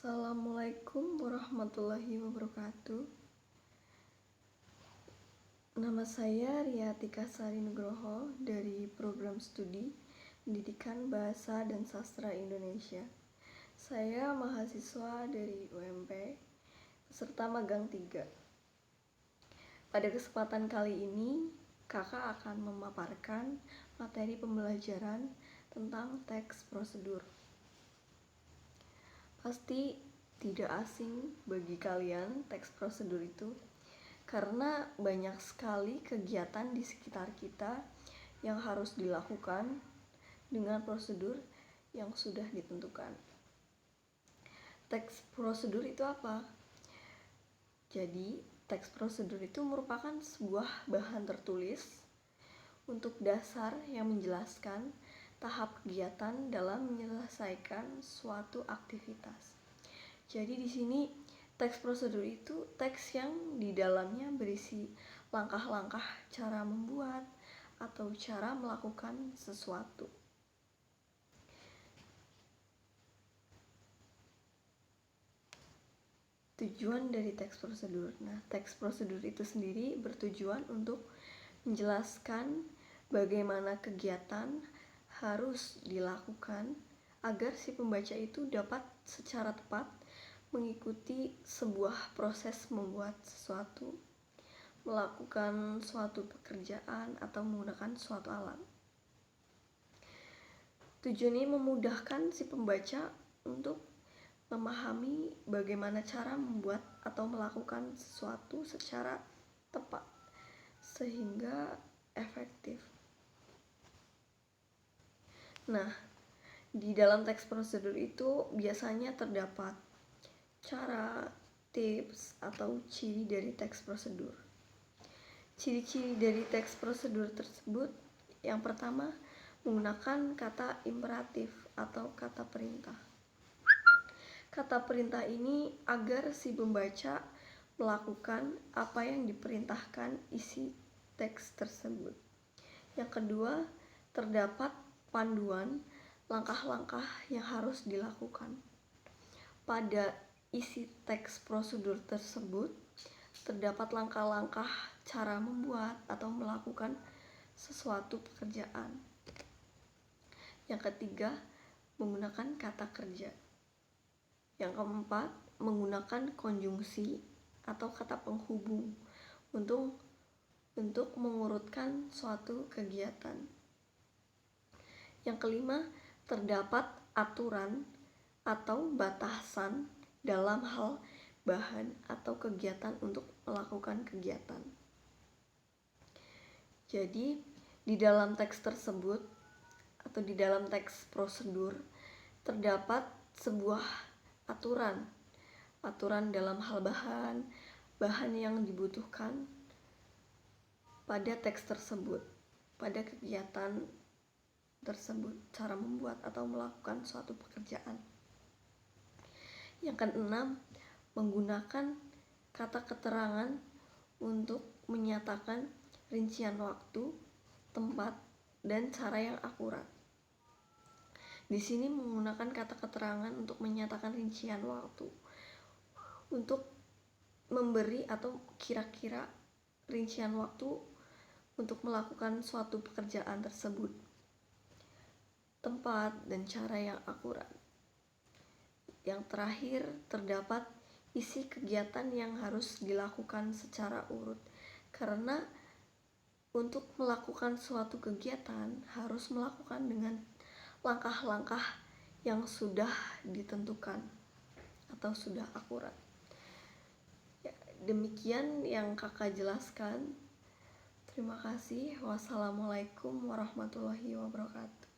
Assalamualaikum warahmatullahi wabarakatuh. Nama saya Riyatika Sari Nugroho dari Program Studi Pendidikan Bahasa dan Sastra Indonesia. Saya mahasiswa dari UMP, peserta magang 3. Pada kesempatan kali ini, kakak akan memaparkan materi pembelajaran tentang teks prosedur. Pasti tidak asing bagi kalian teks prosedur itu, karena banyak sekali kegiatan di sekitar kita yang harus dilakukan dengan prosedur yang sudah ditentukan. Teks prosedur itu apa? Jadi, teks prosedur itu merupakan sebuah bahan tertulis untuk dasar yang menjelaskan tahap kegiatan dalam menyelesaikan suatu aktivitas. Jadi di sini teks prosedur itu teks yang di dalamnya berisi langkah-langkah cara membuat atau cara melakukan sesuatu. Tujuan dari teks prosedur. Nah, teks prosedur itu sendiri bertujuan untuk menjelaskan bagaimana kegiatan harus dilakukan agar si pembaca itu dapat secara tepat mengikuti sebuah proses membuat sesuatu, melakukan suatu pekerjaan, atau menggunakan suatu alat. Tujuannya memudahkan si pembaca untuk memahami bagaimana cara membuat atau melakukan sesuatu secara tepat sehingga efektif. Nah, di dalam teks prosedur itu biasanya terdapat cara, tips, atau ciri dari teks prosedur. Ciri-ciri dari teks prosedur tersebut, yang pertama, menggunakan kata imperatif atau kata perintah. Kata perintah ini agar si pembaca melakukan apa yang diperintahkan isi teks tersebut. Yang kedua, terdapat panduan langkah-langkah yang harus dilakukan. Pada isi teks prosedur tersebut terdapat langkah-langkah cara membuat atau melakukan sesuatu pekerjaan. Yang ketiga, menggunakan kata kerja. Yang keempat, menggunakan konjungsi atau kata penghubung untuk mengurutkan suatu kegiatan. Yang kelima, terdapat aturan atau batasan dalam hal bahan atau kegiatan untuk melakukan kegiatan. Jadi, di dalam teks tersebut atau di dalam teks prosedur terdapat sebuah aturan dalam hal bahan yang dibutuhkan pada teks tersebut, pada kegiatan tersebut, cara membuat atau melakukan suatu pekerjaan. Yang keenam, menggunakan kata keterangan untuk menyatakan rincian waktu, tempat, dan cara yang akurat. Di sini menggunakan kata keterangan untuk menyatakan rincian waktu, untuk memberi atau kira-kira rincian waktu untuk melakukan suatu pekerjaan tersebut, tempat, dan cara yang akurat. Yang terakhir, terdapat isi kegiatan yang harus dilakukan secara urut, karena untuk melakukan suatu kegiatan harus melakukan dengan langkah-langkah yang sudah ditentukan atau sudah akurat. Ya, demikian yang kakak jelaskan. Terima kasih. Wassalamualaikum warahmatullahi wabarakatuh.